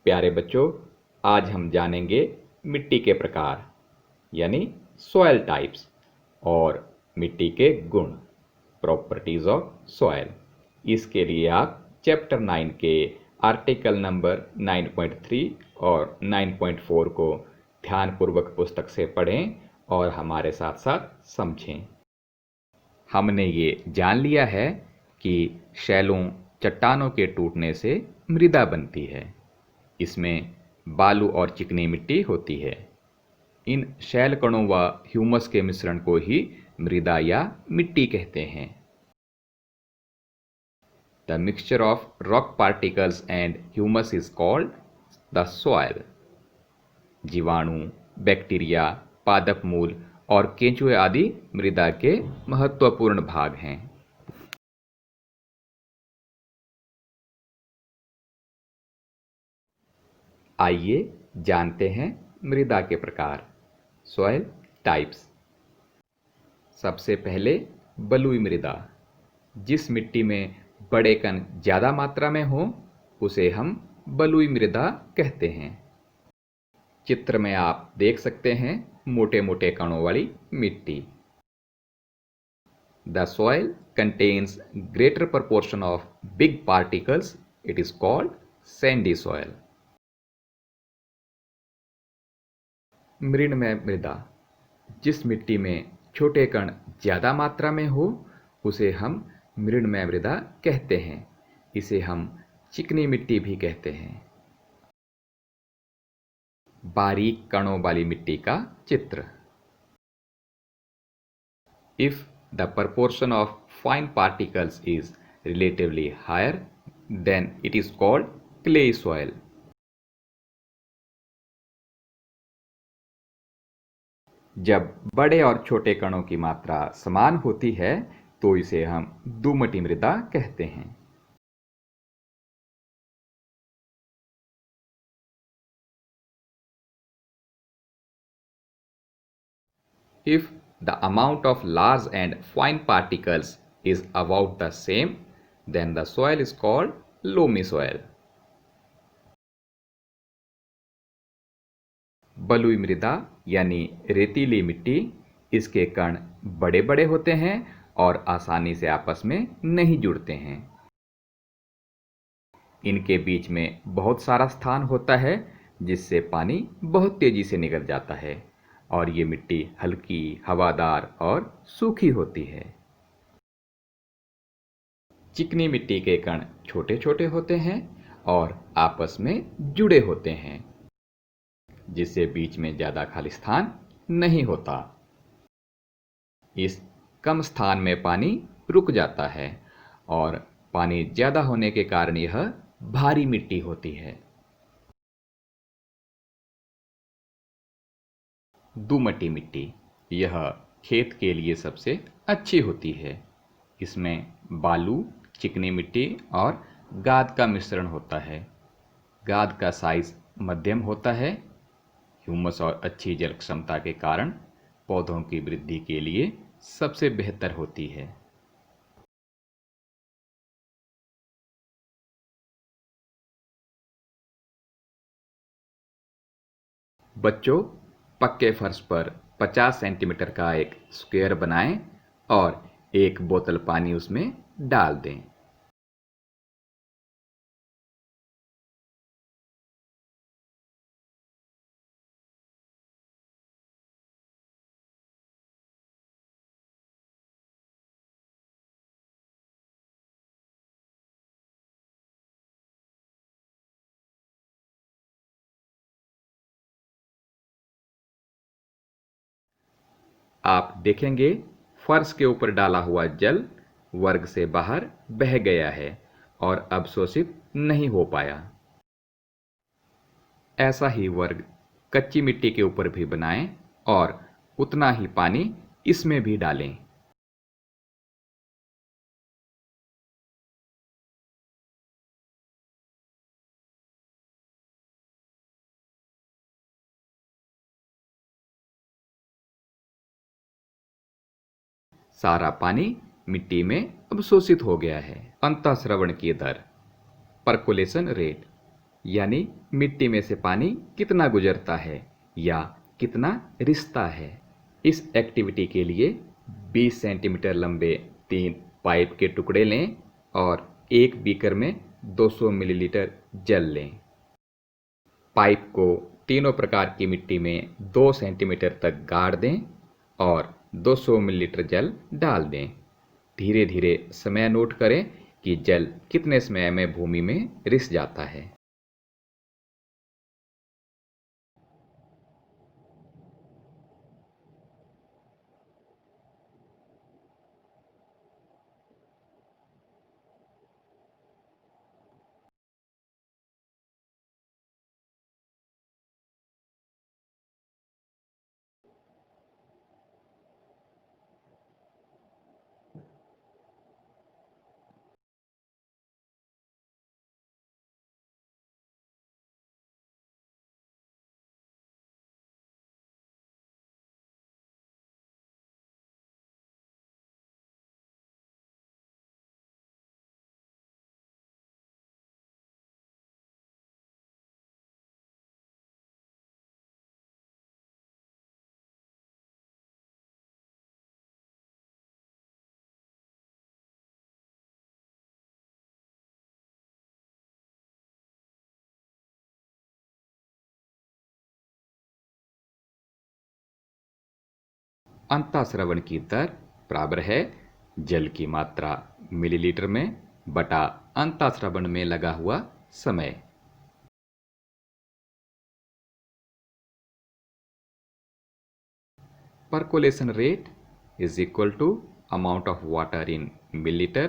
प्यारे बच्चों, आज हम जानेंगे मिट्टी के प्रकार यानी सॉइल टाइप्स और मिट्टी के गुण प्रॉपर्टीज ऑफ सॉइल। इसके लिए आप चैप्टर 9 के आर्टिकल नंबर 9.3 और 9.4 को ध्यानपूर्वक पुस्तक से पढ़ें और हमारे साथ साथ समझें। हमने ये जान लिया है कि शैलों चट्टानों के टूटने से मृदा बनती है। इसमें बालू और चिकनी मिट्टी होती है। इन शैल कणों व ह्यूमस के मिश्रण को ही मृदा या मिट्टी कहते हैं। The mixture of rock particles and humus is called the soil. जीवाणु, बैक्टीरिया, पादप मूल और केंचुए आदि मृदा के महत्वपूर्ण भाग हैं। आइए जानते हैं मृदा के प्रकार, सॉइल टाइप्स। सबसे पहले बलुई मृदा। जिस मिट्टी में बड़े कण ज़्यादा मात्रा में हो उसे हम बलुई मृदा कहते हैं। चित्र में आप देख सकते हैं मोटे मोटे कणों वाली मिट्टी। The soil contains greater proportion of big particles. It is called sandy soil. Mrunmayee मृदा। जिस मिट्टी में छोटे कण ज़्यादा मात्रा में हो उसे हम मृणमय मृदा कहते हैं। इसे हम चिकनी मिट्टी भी कहते हैं। बारीक कणों वाली मिट्टी का चित्र। If the proportion of fine particles is relatively higher, then it is called clay soil. जब बड़े और छोटे कणों की मात्रा समान होती है तो इसे हम दोमटी मृदा कहते हैं। If the amount of large and fine particles is about the same, then the soil is called loamy soil. बलुई मृदा यानी रेतीली मिट्टी, इसके कण बड़े बड़े होते हैं और आसानी से आपस में नहीं जुड़ते हैं। इनके बीच में बहुत सारा स्थान होता है जिससे पानी बहुत तेजी से निकल जाता है और ये मिट्टी हल्की, हवादार और सूखी होती है। चिकनी मिट्टी के कण छोटे छोटे होते हैं और आपस में जुड़े होते हैं, जिससे बीच में ज़्यादा खाली स्थान नहीं होता। इस कम स्थान में पानी रुक जाता है और पानी ज़्यादा होने के कारण यह भारी मिट्टी होती है। दोमटी मिट्टी, यह खेत के लिए सबसे अच्छी होती है। इसमें बालू, चिकनी मिट्टी और गाद का मिश्रण होता है। गाद का साइज मध्यम होता है। ह्यूमस और अच्छी जल क्षमता के कारण पौधों की वृद्धि के लिए सबसे बेहतर होती है। बच्चों, पक्के फर्श पर 50 सेंटीमीटर का एक स्क्वायर बनाएं और एक बोतल पानी उसमें डाल दें। आप देखेंगे फर्श के ऊपर डाला हुआ जल वर्ग से बाहर बह गया है और अवशोषित नहीं हो पाया। ऐसा ही वर्ग कच्ची मिट्टी के ऊपर भी बनाएं और उतना ही पानी इसमें भी डालें। सारा पानी मिट्टी में अवशोषित हो गया है। अंतःस्रवण की दर, परकोलेशन रेट। यानी मिट्टी में से पानी कितना गुजरता है या कितना रिसता है। इस एक्टिविटी के लिए 20 सेंटीमीटर लंबे 3 पाइप के टुकड़े लें और एक बीकर में 200 मिलीलीटर जल लें। पाइप को तीनों प्रकार की मिट्टी में 2 सेंटीमीटर तक गाड़ दें और 200 मिलीलीटर जल डाल दें। धीरे धीरे समय नोट करें कि जल कितने समय में भूमि में रिस जाता है। अंतःस्रवण की दर बराबर है जल की मात्रा मिलीलीटर में बटा अंतःस्रवण में लगा हुआ समय। Percolation rate is equal to amount of water in milliliter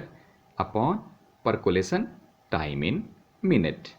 upon percolation time in minute.